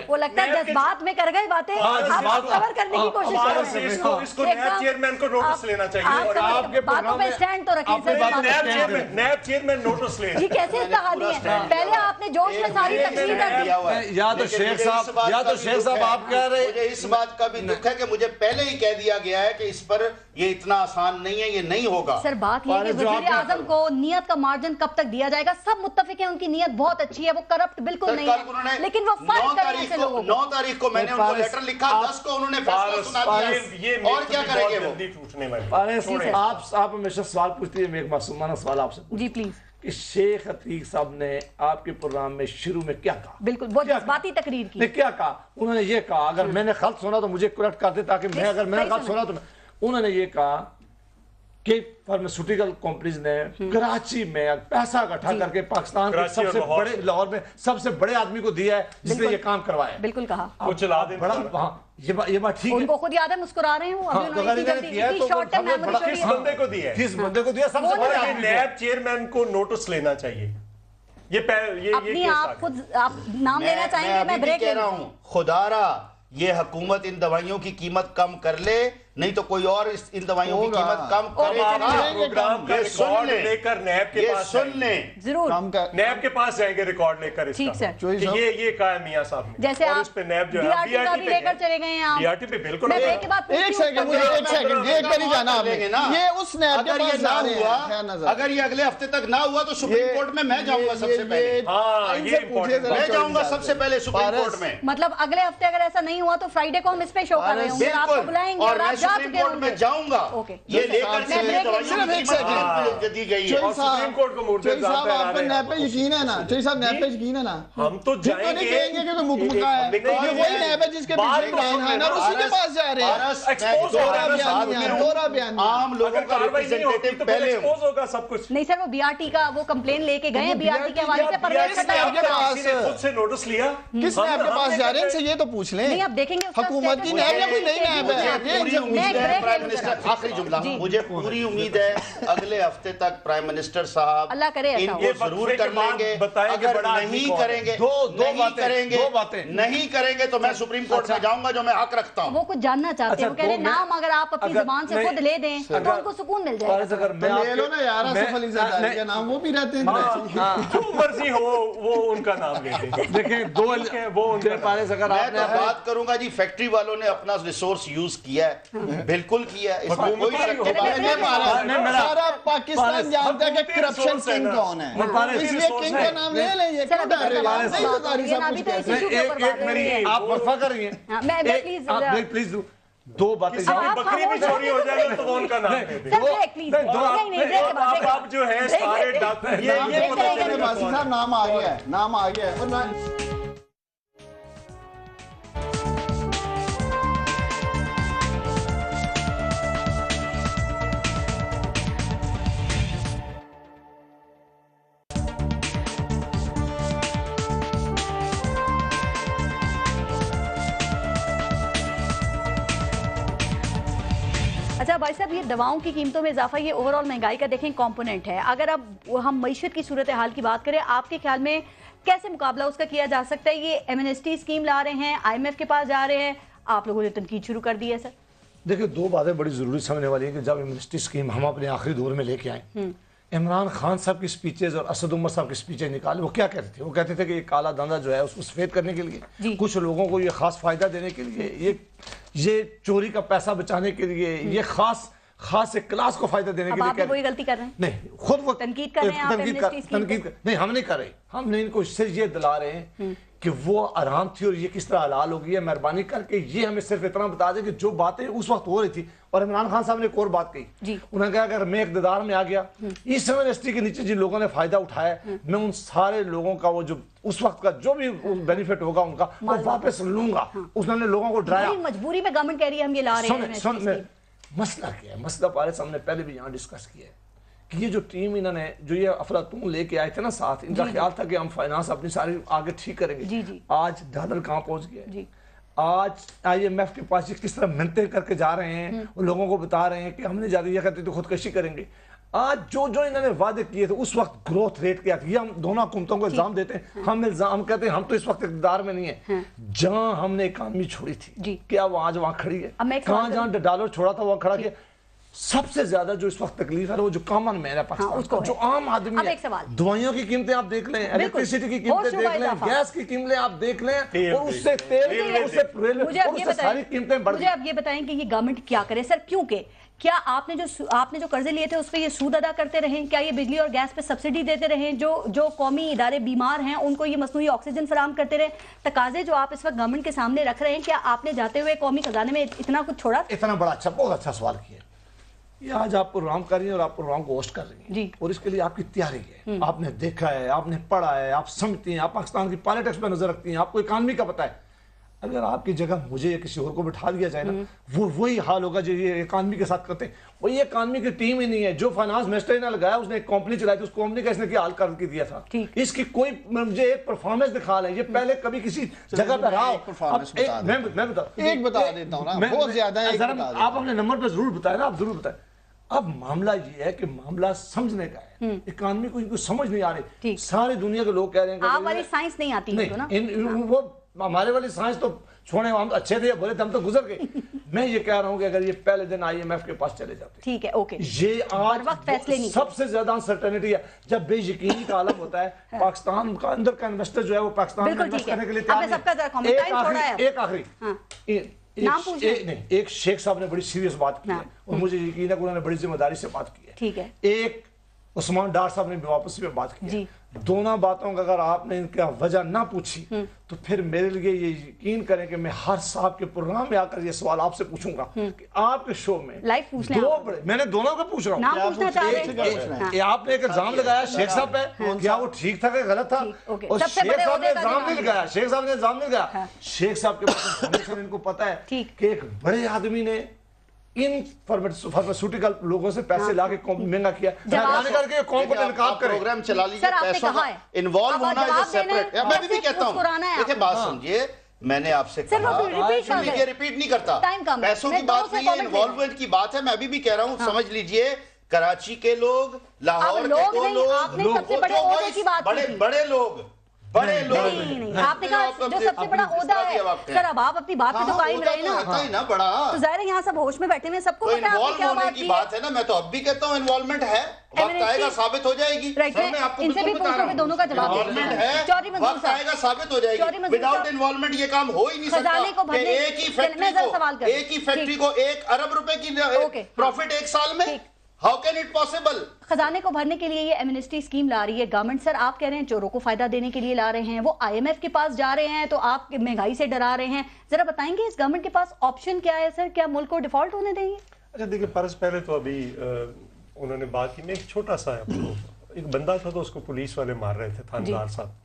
وہ لگتا ہے جذبات میں کر گئے باتیں, آپ کور کرنے کی کوشش کر رہے ہیں. اس کو نیب چیئرمین کو نوٹس لینا چاہیے اور آپ کے باتوں پہ اسٹینڈ تو رکھیں سر. نیب چیئرمین نوٹس لے. یہ کیسے اتحادی ہیں؟ پہلے آپ نے جوش میں ساری تقریر کر دی. یا تو شیخ صاحب آپ کہہ رہے, مجھے اس بات کا بھی دکھ ہے کہ مجھے پہلے ہی کہہ دیا گیا ہے کہ اس پر یہ اتنا آسان نہیں ہے, یہ نہیں ہوگا. سر بات یہ ہے کہ وزیر اعظم کو نیت کا مارجن کب تک دیا جائے گا؟ سب متفق ہیں ان کی نیت بہت اچھی ہے, وہ کرپٹ بالکل نہیں ہے, لیکن وہ فرق کریں ایسے لوگوں کو. 9 تاریخ کو میں نے ان کو لیٹر لکھا, 10 کو انہوں نے فیصلہ سنا دیا, اور کیا کریں گے وہ. آپ ہمیشہ سوال پوچھتی ہے, میں ایک معصومانہ سوال آپ سے جی پلیز. کہ شیخ عتیق صاحب نے آپ کے پروگرام میں شروع میں کیا کہا؟ بالکل بہت جذباتی تقریر کی. کیا کہا انہوں نے؟ یہ کہا, اگر میں نے غلط سنا تو مجھے کریکٹ کر دے, تاکہ میں اگر میں نے غلط سنا تو انہوں نے یہ کہا کہ فارماسیوٹیکل کمپنیز نے کراچی میں پیسہ اکٹھا کر کے پاکستان کے سب سے بڑے, لاہور میں سب سے بڑے آدمی کو دیا ہے جس نے یہ کام کروایا. بالکل کہا, وہ چلا دیں. یہ بات ٹھیک ہے, ان کو خود یاد ہے, مسکرا رہے ہوں. کس بندے کو دیا ہے, کس بندے کو دیا؟ سب سے بڑے آدمی. نیب چیئرمین کو نوٹس لینا چاہیے. یہ اپنی آپ خود آپ نام لینا چاہیں گے؟ میں بریک کہہ رہا ہوں, خدا را یہ حکومت ان دوائیوں کی قیمت کم کر لے, نہیں تو کوئی اور ان دوائیوں کی قیمت کم کرے گا. پروگرام کا ریکارڈ لے کر نیب کے پاس سن لیں, ضرور نیب کے پاس جائیں گے ریکارڈ لے کر اس کا. یہ کہا ہے میاں صاحب نے, جیسے آپ بی آر ٹی کا بھی لے کر چلے گئے ہیں. بی آر ٹی پہ بالکل. ایک سیکنڈ ایک بار ہی جانا آپ نے, یہ اس نیب کے پاس جا رہے ہیں. اگر یہ اگلے ہفتے تک نہ ہوا تو سپریم کورٹ میں جاؤں گا سب سے پہلے. میں جاؤں گا سب سے پہلے سپریم کورٹ میں. مطلب اگلے ہفتے اگر ایسا نہیں ہوا تو فرائیڈے کو ہم اس پہ شو کر رہے ہوں گے, آپ کو بلائیں گے اور آپ جا چکے ہوں گے. جاؤں گا یہ لے کر دی گئی ہے. اور سپریم کورٹ کو چوئی صاحب آپ کو نیب پہ یقین ہے نا؟ چوئی صاحب نیب پہ یقین ہے نا؟ ہم تو جائیں گے, کہیں گے کہ تو مکمکہ ہے, یہ وہی نیب ہے جس کے پیچھے بیان ہے نا, اسی کے پاس جا رہے ہیں. دورہ بیان عام لوگوں کا ریپریزنٹیٹیو پہلے ہوگا سب کچھ. نہیں سر, وہ بی آر ٹی کا وہ کمپلین لے کے گئے ہیں, بی آر ٹی کے حوالے سے پرویز خود سے نوٹس لیا. کس نیب کے پاس جا رہے ہیں ان سے یہ تو پوچھ لیں. نہیں اب دیکھیں گے حکومت کی نیب یا کوئی نئی نیب ہے. آخری جملہ, مجھے پوری امید ہے اگلے ہفتے تک پرائم منسٹر صاحب اللہ کرے ان کو ضرور کر لیں گے. اگر نہیں کریں گے تو میں سپریم کورٹ میں جاؤں گا, جو میں حق رکھتا ہوں. وہ کچھ جاننا چاہتے ہیں, وہ کہہ رہے ہیں نام اگر آپ اپنی زبان سے خود لے دیں تو ان کو سکون مل جائے گا. لے لو نا یار, آصف علی زرداری کا نام, وہ بھی رہتے ہیں. جو مرضی ہو وہ ان کا نام لے دیں. دیکھیں وہ میں تو بات کروں گا جی, فیکٹری والوں نے اپنا ریسورس یوز کیا ہے, بالکل کیا اس میں کوئی شک نہیں. سارا پاکستان جانتا ہے کہ کرپشن کنگ کون ہے, اس لیے کنگ کا نام لے لیں. یہ کیوں ڈر رہے ہیں؟ نہیں بتا رہی سب کچھ کیسے. آپ وقفہ کر رہی ہیں, پلیز دو باتیں. بکری بھی چوری ہو جائے گا تو کون کا نام ہے؟ آپ جو ہے سارے ڈاکٹر یہ پتہ چلے باسی صاحب نام آ گیا ہے, نام آ گیا ہے. اچھا بھائی صاحب, یہ دواؤں کی قیمتوں میں اضافہ, یہ اوور آل مہنگائی کا دیکھیں کمپوننٹ ہے. اگر اب ہم معیشت کی صورتحال کی بات کریں, آپ کے خیال میں کیسے مقابلہ اس کا کیا جا سکتا ہے؟ یہ M N S T scheme لا رہے ہیں, آئی ایم ایف کے پاس جا رہے ہیں, آپ لوگوں نے تنقید شروع کر دی ہے. سر دیکھیں, دو باتیں بڑی ضروری سمجھنے والی ہیں کہ جب M N S T scheme ہم اپنے آخری دور میں لے کے آئیں, عمران خان صاحب کی سپیچز اور اسد عمر صاحب کی سپیچیں نکالے, وہ کیا کہتے تھے؟ وہ کہتے تھے کہ یہ کالا دھندا جو ہے اس کو سفید کرنے کے لیے, کچھ لوگوں کو یہ خاص فائدہ دینے کے لیے, یہ چوری کا پیسہ بچانے کے لیے, یہ خاص ایک کلاس کو فائدہ دینے کے لیے. اب آپ وہی غلطی کر رہے ہیں. نہیں, خود وہ تنقید کر رہے ہیں. نہیں, ہم نہیں کر رہے. ہم نے ان کو صرف یہ دلا رہے ہیں کہ وہ آرام تھی اور یہ کس طرح حلال ہو گئی ہے. مہربانی کر کے یہ ہمیں صرف اتنا بتا دیں کہ جو باتیں اس وقت ہو رہی تھی, اور عمران خان صاحب نے ایک اور بات کہی, انہوں نے کہا اگر میں اقتدار میں آ گیا, اس ایم این ایس ٹی کے نیچے جن لوگوں نے فائدہ اٹھایا, میں ان سارے لوگوں کا وہ جو اس وقت کا جو بھی بینیفٹ ہوگا ان کا وہ واپس لوں گا. انہوں نے لوگوں کو ڈرایا. مجبوری میں گورنمنٹ کہہ رہی ہے ہم یہ لا رہے ہیں. مسئلہ کیا ہے؟ مسئلہ پارس ہم نے پہلے بھی یہاں ڈسکس کیا ہے کہ یہ جو ٹیم انہوں نے جو یہ افلاطون لے کے آئے تھے نا ساتھ, ان کا خیال تھا کہ ہم فائنانس اپنی ساری آگے ٹھیک کریں گے. آج ڈالر کہاں پہنچ گیا؟ آج آئی ایم ایف کے پاس کس طرح منتیں کر کے جا رہے ہیں, وہ لوگوں کو بتا رہے ہیں کہ ہم نے زیادہ یہ کہتے تو خودکشی کریں گے. آج جو انہوں نے وعدے کیے تھے اس وقت گروتھ ریٹ کیا تھا, یہ ہم دونوں حکومتوں کو الزام دیتے ہیں. ہم کہتے ہیں ہم تو اس وقت اقتدار میں نہیں ہیں. جہاں ہم نے اکانومی چھوڑی تھی, کیا وہ آج وہاں کھڑی ہے؟ کہاں جہاں ڈالر چھوڑا تھا وہاں کھڑا کیا؟ سب سے زیادہ جو اس وقت تکلیف ہے وہ جو کامن مین ہے پاکستان, جو عام آدمی ہے. دوائیوں کی قیمتیں آپ دیکھ لیں, الیکٹریسٹی کی قیمتیں دیکھ لیں, گیس کی قیمتیں آپ دیکھ لیں, اور اس سے تیل, اس سے ساری قیمتیں بڑھ گئی. مجھے اب یہ بتائیں کہ یہ گورنمنٹ کیا کرے سر, کیونکہ کیا آپ نے جو قرضے لیے تھے اس پہ یہ سود ادا کرتے رہیں؟ کیا یہ بجلی اور گیس پہ سبسڈی دیتے رہیں؟ جو قومی ادارے بیمار ہیں ان کو یہ مصنوعی آکسیجن فراہم کرتے رہیں؟ تقاضے جو آپ اس وقت گورنمنٹ کے سامنے رکھ رہے ہیں, کیا آپ نے جاتے ہوئے قومی خزانے میں اتنا کچھ چھوڑا؟ اتنا بڑا اچھا, بہت اچھا سوال کیا. یہ آج آپ پروگرام کر رہی ہیں اور آپ پروگرام کو ہوسٹ کر رہی ہیں, اور اس کے لیے آپ کی تیاری ہے, آپ نے دیکھا ہے, آپ نے پڑھا ہے, آپ سمجھتی ہیں, آپ پاکستان کی پالیٹکس پہ نظر رکھتی ہیں, آپ کو اکانومی کا پتہ ہے. اگر آپ کی جگہ مجھے یا کسی اور کو بٹھا دیا جائے نا, وہی حال ہوگا جو یہ اکانومی کے ساتھ کرتے ہیں. وہ یہ اکانومی کی ٹیم ہی نہیں ہے. جو فائنانس منسٹر نے لگایا, اس نے ایک کمپنی چلائی تھی, اس کمپنی کا اس نے کیا حال کر کے دیا تھا. اس کی کوئی مجھے ایک پرفارمنس دکھا لیں, یہ پہلے کبھی کسی جگہ پہ رہا ہو. میں بتا دیتا ہوں نا, بہت زیادہ ہے. آپ اپنے نمبر پہ ضرور بتائیں نا, آپ ضرور بتائیں. اب معاملہ یہ ہے کہ معاملہ سمجھنے کا ہے. اکانومی کو سمجھ نہیں آ رہی. ساری دنیا کے لوگ کہہ رہے ہیں کہ آپ والی سائنس نہیں آتی ہے نا, وہ ہمارے والی سائنس تو چھوڑے, ہم اچھے تھے بولے تھے, ہم تو گزر گئے. میں یہ کہہ رہا ہوں کہ اگر یہ پہلے دن آئی ایم ایف کے پاس چلے جاتے, ٹھیک ہے, اوکے, یہ آج سب سے زیادہ انسرٹینٹی ہے. جب بے یقینی کا عالم ہوتا ہے, پاکستان کا اندر کا انویسٹر جو ہے وہ پاکستان میں انویسٹ کرنے کے لیے تیار ہے. ایک آخری ایک شیخ صاحب نے بڑی سیریس بات کی ہے, اور مجھے یقین ہے کہ انہوں نے بڑی ذمہ داری سے بات کی ہے. ٹھیک ہے. ایک عثمان ڈار صاحب نے بھی واپسی میں بات کی. دونوں باتوں کا اگر آپ نے ان کا وجہ نہ پوچھی تو پھر میرے لیے یہ یقین کریں کہ میں ہر صاحب کے پروگرام میں آ کر یہ سوال آپ سے پوچھوں گا کہ آپ کے شو میں دو بڑے, میں نے دونوں کو پوچھ رہا ہوں, آپ نے ایک الزام لگایا شیخ صاحب پہ, کیا وہ ٹھیک تھا کہ غلط تھا؟ اور شیخ صاحب نے الزام نہیں لگایا, شیخ صاحب نے الزام نہیں لگایا. شیخ صاحب کے پاس انفارمیشن ان کو پتا ہے کہ ایک بڑے آدمی نے ان فارماسیوٹیکل لوگوں سے پیسے لا کے قوم مہنگا کیا. مہربانی کر کے قوم کو انعقاد کریں. پروگرام چلا لیجیے, پیسوں کا انوالو ہونا ہے سیپریٹ. میں بھی کہتا ہوں, دیکھیں بات سمجھیے, میں نے آپ سے کہا, یہ ریپیٹ نہیں کرتا, پیسوں کی بات نہیں ہے, انوالومنٹ کی بات ہے. میں ابھی بھی کہہ رہا ہوں, سمجھ لیجئے, کراچی کے لوگ, لاہور کے دو لوگ, بڑے بڑے لوگ بڑے لوگ نہیں آپ نے کہا جو سب سے بڑا عہدہ ہے سر اب آپ اپنی بات پہ تو قائم رہے نا بڑا تو ظاہر ہے یہاں سب ہوش میں بیٹھے ہوئے سب کو پتہ ہے آپ نے کیا بات کی بات ہے نا میں تو اب بھی کہتا ہوں انوالومنٹ ہے وقت آئے گا ثابت ہو جائے گی ان سے بھی پوچھو کہ دونوں کا جواب دیں وقت آئے گا ثابت ہو جائے گی وداؤٹ انوالومنٹ یہ کام ہو ہی نہیں سکتا کہ ایک ہی فیکٹری کو 1 ارب روپے کی پروفٹ ایک سال میں ہاؤ کین اٹ پاسبل خزانے کو بھرنے کے لیے یہ ایمنسٹی اسکیم لا رہی ہے گورنمنٹ سر آپ کہہ رہے ہیں چوروں کو فائدہ دینے کے لیے لا رہے ہیں وہ آئی ایم ایف کے پاس جا رہے ہیں تو آپ مہنگائی سے ڈرا رہے ہیں ذرا بتائیں گے اس گورنمنٹ کے پاس آپشن کیا ہے سر کیا ملک کو ڈیفالٹ ہونے دیں گے اچھا دیکھیں پرس پہلے تو ابھی انہوں نے بات کی میں ایک چھوٹا سا ایک بندہ تھا تو اس کو پولیس والے مار رہے تھے تھاندار صاحب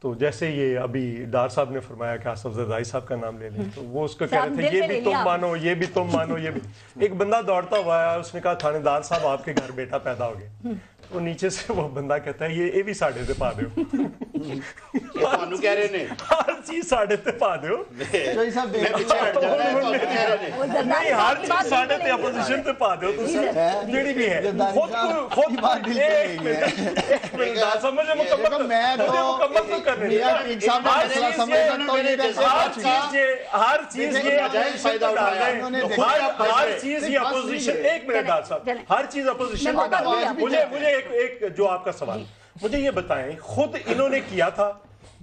تو جیسے یہ ابھی ڈار صاحب نے فرمایا کہ آصف زرداری صاحب کا نام لے لیں تو وہ اس کو کہہ رہے تھے یہ بھی تم مانو یہ بھی تم مانو یہ بھی ایک بندہ دوڑتا ہوا ہے اس نے کہا تھانے دار صاحب آپ کے گھر بیٹا پیدا ہو گیا وہ نیچے سے وہ بندہ کہتا ہے یہ بھی ساڑھے تے پا دیو ہر چیز ساڑھے تے پا دیو نہیں ہر چیز ساڑھے تے اپوزیشن تے پا دیو جیڑی بھی ہے خود ایک منٹ دار صاحب مجھے مکمل تو کرنے ہر چیز یہ ہر چیز یہ اپوزیشن ایک منٹ دار صاحب ہر چیز اپوزیشن کو ڈال دیا مجھے ایک جو آپ کا سوال مجھے یہ بتائیں خود انہوں نے کیا تھا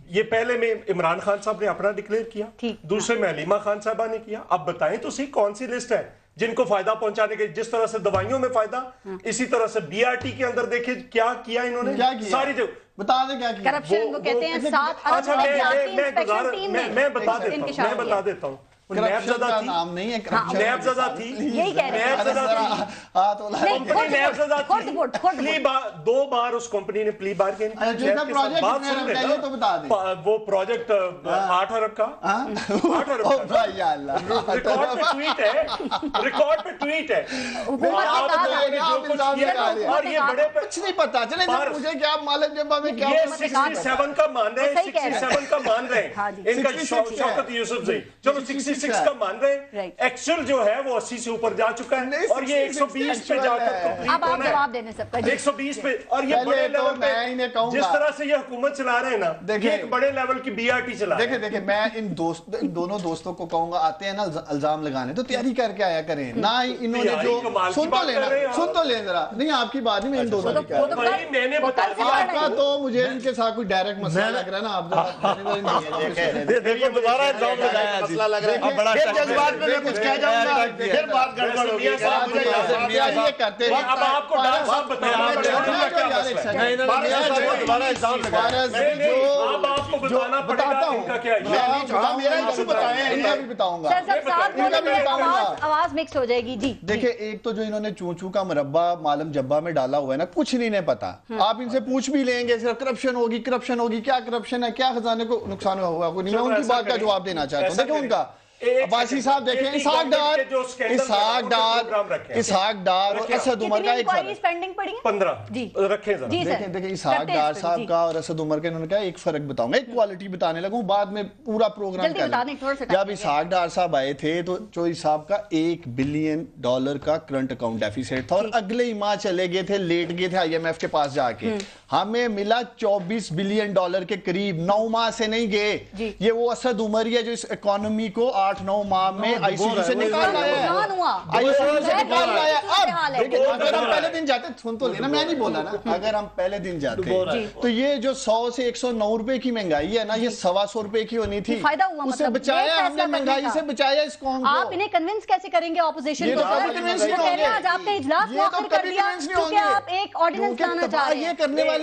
یہ پہلے میں عمران خان صاحب نے اپنا ڈکلیئر کیا دوسرے میں حلیمہ خان صاحبہ نے کیا اب بتائیں تو صحیح کون سی لسٹ ہے جن کو فائدہ پہنچانے کے جس طرح سے دوائیوں میں فائدہ اسی طرح سے بی آر ٹی کے اندر دیکھیں کیا کیا انہوں نے ساری جو بتا دیں کیا کیا کرپشن کو کہتے ہیں 7 ارب میں بتا دیتا ہوں نیب زدہ تھی دو بار اس کمپنی نے پلی بارگین وہ پروجیکٹ 8 ارب کا ریکارڈ پہ ٹویٹ ہے اور یہ بڑے کچھ نہیں پتا چلے مجھے کیا معلوم جب ہمیں کیا 67 کا مان رہے ہیں 67 کا مان رہے ہیں ان کا شوکت یوسف زئی چلو 66 کا مان رہے ہیں ایکچوئل جو ہے وہ 80 سے اوپر جا چکا ہے اور یہ 120 پہ جا کر اب آپ جواب دینے سب کا 120 پہ اور یہ بڑے لیول پہ جس طرح سے یہ حکومت چلا رہے ہیں نا یہ ایک بڑے لیول کی بی آر ٹی چلا رہے ہیں دیکھیں میں ان دونوں دوستوں کو کہوں گا آتے ہیں نا الزام لگانے تو تیاری کر کے آیا کریں نہ انہوں نے جو سن تو لیں ذرا نہیں آپ کی بات نہیں میں ان دونوں کی کہہ رہا ہوں میں نے بتایا آپ کا تو مجھے ان کے ساتھ کوئی ڈائریکٹ مسئلہ لگ رہا ہے نا آپ دیکھو دوبارہ الزام لگایا مسئلہ لگ رہا ہے میں کچھ کہہ جاؤں گا پھر بات گڑبڑ ہوگی یہ کرتے ہیں اب آپ کو ڈاکٹر صاحب آواز مکس ہو جائے گی جی دیکھیں ایک تو جو انہوں نے چونچو کا مربع معلم جبہ میں ڈالا ہوا ہے نا کچھ نہیں پتا آپ ان سے پوچھ بھی لیں گے صرف کرپشن ہوگی کیا کرپشن ہے کیا خزانے کو نقصان ہوا کوئی نہیں میں ان کی بات کا جواب دینا چاہتا ہوں دیکھیں ان کا عباسی صاحب دیکھیں اسحاق ڈار اور اسد عمر کا ایک فرق 15 رکھیں ذرا دیکھیں اسحاق ڈار صاحب کا اور اسد عمر کا انہوں نے کہا ایک فرق بتاؤں گا ایک کوالٹی بتانے لگوں بعد میں پورا پروگرام کر لیں جب اسحاق ڈار صاحب آئے تھے تو چوئی صاحب کا $1 بلین کا کرنٹ اکاؤنٹ ڈیفیسٹ تھا اور اگلے ہی ماہ چلے گئے تھے لیٹ گئے تھے آئی ایم ایف کے پاس جا کے ہمیں ملا $24 بلین کے قریب 9 ماہ سے نہیں گئے یہ وہ اسد عمر ہے جو اس اکانومی کو 8-9 ماہ میں آئی سی جی سے نکال لایا ہے اگر ہم پہلے دن جاتے سن تو لینا میں نہیں بولا نا اگر ہم پہلے دن جاتے تو یہ جو 100 سے 109 روپے کی مہنگائی ہے نا یہ 125 روپے کی ہونی تھی اسے بچایا ہم نے مہنگائی سے بچایا اس قوم کو آپ انہیں کنونس کیسے کریں گے اپوزیشن کو آج آپ نے اجلاس مؤخر کر دیا کیونکہ آپ ایک آرڈیننس لانا چاہ رہے ہیں یہ کرنے والے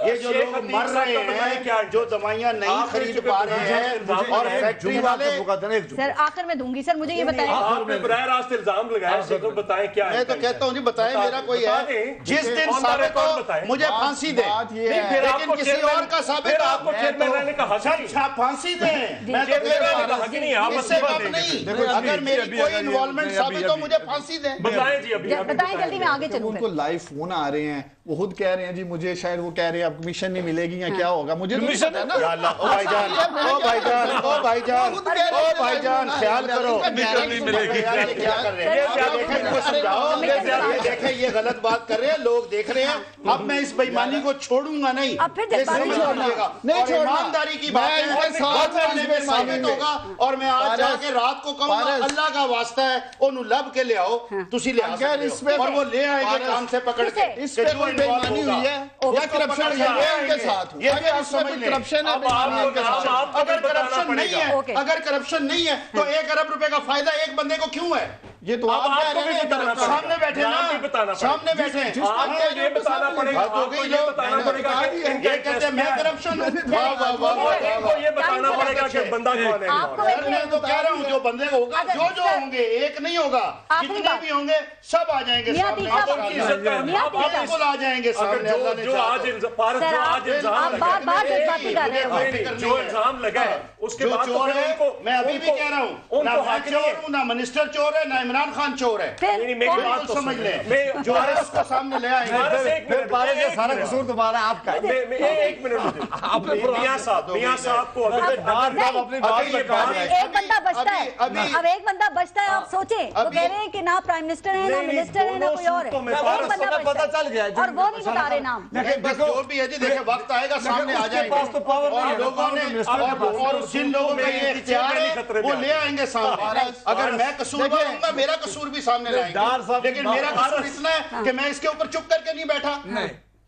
یہ جو لوگ مر رہے ہیں جو دوائیاں نہیں خرید پا رہے ہیں اور فیکٹری والے سر آخر میں دوں گی سر مجھے یہ بتائیں آپ نے براہ راست الزام لگایا تو بتائیں کیا ہے میں تو کہتا ہوں جی بتائیں میرا کوئی ہے جس دن ثابت ہو مجھے پھانسی دیں لیکن کسی اور کا ثابت آپ کو چیئرمین رہنے کا حق نہیں پھانسی دیں میں تو اس سے کم نہیں اگر میری کوئی انوالومنٹ ثابت ہو مجھے پھانسی دیں بتائیں جی ابھی بتائیں جلدی میں آگے چلوں ان کو لائیو فون آ رہے ہیں وہ خود کہہ رہے ہیں جی مجھے شاید وہ کہہ رہے ہیں اب کمیشن نہیں ملے گی یا کیا ہوگا مجھے تو نہیں پتا نا او بھائی جان او بھائی جان او بھائی جان او بھائی جان خیال کرو کیا کر رہے ہیں ان کو سمجھاؤ دیکھیں یہ غلط بات کر رہے ہیں لوگ دیکھ رہے ہیں اب میں اس بےایمانی کو چھوڑوں گا نہیں یہ سمجھ لیجیے گا اور ایمانداری کی بات ہے ثابت ہوگا اور میں آج جا کے رات کو کہوں گا اللہ کا واسطہ ہے انہوں لب کے لے آؤ تسی لے آ سکتے اور وہ لے آئیں گے کام سے پکڑ کے اس پہ کوئی بےایمانی ہوئی ہے یا کرپشن ہے ان کے ساتھ یہ بھی آپ سمجھ لیں کرپشن ہے اگر کرپشن نہیں ہے اگر کرپشن نہیں ہے تو 1 ارب روپے کا فائدہ ایک بندے کو کیوں ہے یہ تو آپ کہہ رہے ہیں سامنے بیٹھے نا سامنے بیٹھے ہیں یہ بتانا پڑے گا یہ بتانا پڑے گا یہ کہتے ہیں میں کرپشن ہوں یہ بتانا پڑے گا کہ بندہ کون ہے میں تو کہہ رہا ہوں جو بندے ہوگا جو ہوں گے ایک نہیں ہوگا جتنے بھی ہوں گے سب آ جائیں گے بالکل آ جائیں گے جو الزام لگا ہے اس کے بعد میں ابھی بھی کہہ رہا ہوں نہ میں چور ہوں نہ منسٹر چور ہے نہ عمران خان چور ہے سمجھ لیں جو ہے اس کو سامنے لے آئیں گے سارا قصور تمہارا آپ کا ایک منٹ میاں صاحب کو ایک بندہ بچتا ہے اب ایک بندہ بچتا ہے آپ سوچیں وہ کہہ رہے ہیں کہ نہ پرائم منسٹر ہے نہ منسٹر ہے نہ کوئی اور ہے پتا چل گیا اور وہ نہیں بتا رہے نام جو بھی ہے جی دیکھیں وقت آئے گا سامنے آ جائیں گے اور لوگوں نے اور جن لوگوں کا یہ اختیار ہے وہ لے آئیں گے سامنے اگر میں قصور ہوں گا میرا قصور بھی سامنے لائیں گے لیکن میرا قصور اتنا ہے کہ میں اس کے اوپر چپ کر کے نہیں بیٹھا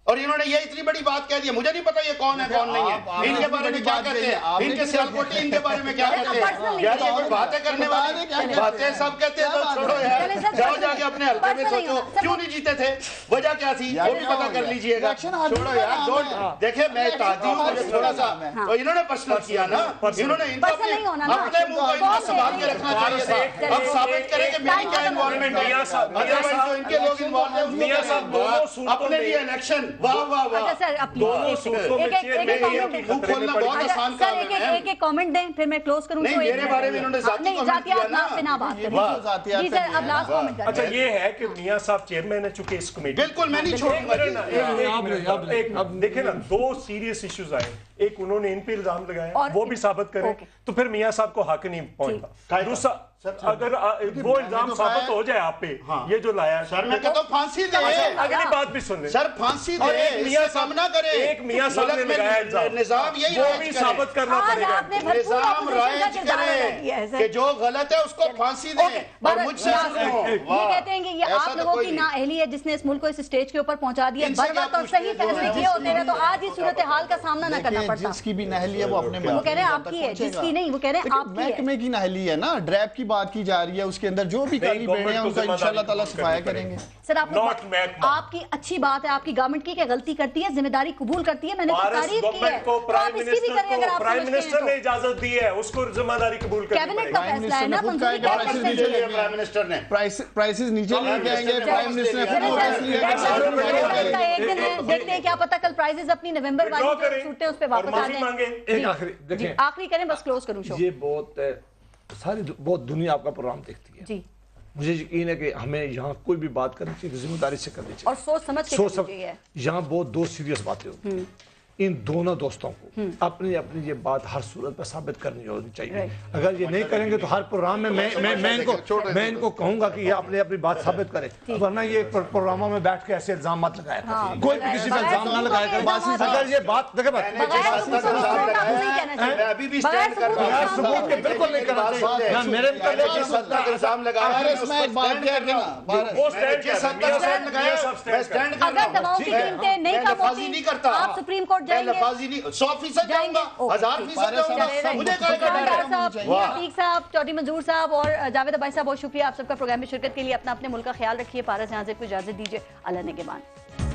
اور انہوں نے یہ اتنی بڑی بات کہہ دی مجھے نہیں پتا یہ کون ہے کون نہیں ہے ان کے بارے میں کیا کہتے ہیں ان کے سیالکوٹی ان کے بارے میں کیا کہتے ہیں یار یہ کوئی باتیں کرنے والی باتیں سب کہتے ہیں تو چھوڑو یار جاؤ جا کے اپنے حلقے میں سوچو کیوں نہیں جیتے تھے وجہ کیا تھی وہ بھی پتا کر لیجئے گا چھوڑو یار دیکھیں میں اتحادی ہوں مجھے تھوڑا سا تو انہوں نے پرسنل کیا نا انہوں نے ان کو اپنے منہ کو اتنا سنبھال کے رکھنا چاہیے تھا اب ثابت کریں کہ میری کیا انوالومنٹ ہے ادروائز تو ان کے لوگ انوالو ہیں اپنے لیے الیکشن واہ واہ واہ ایک کامنٹ دیں پھر میں کلوز کروں نہیں میرے بارے میں انہوں نے ذاتی کامنٹ کیا نا جی سر اب لاسٹ کامنٹ اچھا یہ ہے کہ میاں صاحب چیئرمین ہے چونکہ اس کمیٹی بالکل میں نہیں چھوڑوں گا دیکھیں نا 2 سیریس ایشوز آئے ایک انہوں نے ان پہ الزام لگایا وہ بھی ثابت کریں تو پھر میاں صاحب کو حق نہیں پہنچتا دوسرا اگر وہ الزام ثابت ہو جائے آپ پہ یہ جو لایا سر میں کہتا ہوں پھانسی دے اگلی بات بھی سن لیں سر پھانسی دے میاں صاحب نہ کرے ایک میاں صاحب نے لگایا الزام نظام یہی وہ بھی ثابت کرنا پڑے گا نظام رائج کرے کہ جو غلط ہے اس کو پھانسی دے اور مجھ سے یہ کہتے ہیں کہ یہ آپ لوگوں کی نااہلی ہے جس نے اس ملک کو اس سٹیج کے اوپر پہنچا دیا بر وقت اور صحیح فیصلے کیے ہوتے ہیں تو آج اس صورتحال کا سامنا نہ کرنا پڑتا جس کی بھی نااہلی ہے وہ اپنے وہ کہہ رہے ہیں آپ کی ہے جس کی نہیں وہ کہہ رہے ہیں آپ کی ہے محکمے کی نااہلی ہے نا ڈریپ کی بات کی جا رہی ہے اس کے اندر جو بھی کالی بیڑے ہیں ان کا انشاءاللہ تعالی صفایا کریں گے سر آپ کی اچھی بات ہے آپ کی گورنمنٹ کی کہ غلطی کرتی ہے ذمہ داری قبول کرتی ہے میں نے تعریف کی ہے تو آپ اس کی بھی کریں اگر آپ پرائم منسٹر نے اجازت دی ہے اس کو ذمہ داری قبول کرنی کیبنٹ کا فیصلہ ہے نا پرائم منسٹر نے پرائسز نیچے لے کے آئیں گے پرائم منسٹر دیکھتے ہیں کیا پتہ کل پرائزز اپنی نومبر والی چھوٹے اس پہ واپس آ جائیں آخری کریں بس کلوز کروں شو یہ بہت دنیا آپ کا پروگرام دیکھتی ہے جی مجھے یقین ہے کہ ہمیں یہاں کوئی بھی بات کرنی چاہیے ذمہ داری سے کرنی چاہیے اور سوچ سمجھ کے کرنی چاہیے یہاں بہت 2 سیریس باتیں ہوتی ہیں ان دونوں دوستوں کو اپنی اپنی یہ بات ہر صورت پر ثابت کرنی ہونی چاہیے اگر یہ نہیں کریں گے تو ہر پروگرام میں میں ان کو کہوں گا کہ یہ اپنی اپنی بات ثابت کریں ورنہ یہ پروگراموں میں بیٹھ کے ایسے الزام مت لگایا کریں کوئی بھی کسی پہ الزام نہ لگایا کریں اگر یہ بات دیکھیں ابھی بھی سٹینڈ کر رہا ہوں ثبوت کے بالکل نہیں کرنا چاہیے میرے مطلب الزام لگایا ہے اس میں ایک بات کیا کہ وہ سٹینڈ لگایا میں سٹینڈ کر رہا ہوں اگر دواؤں کی قیمتیں نہیں کم ہوتی نہیں کرتا آپ سپریم کورٹ جائیں گے 100% جاؤں گا 1000% جاؤں گا مجھے عتیق صاحب چودھری منظور صاحب اور جاوید عباسی صاحب بہت شکریہ آپ سب کا پروگرام میں شرکت کے لیے اپنا اپنے ملک کا خیال رکھیے پارس جہاں سے کوئی اجازت دیجیے اللہ نگہبان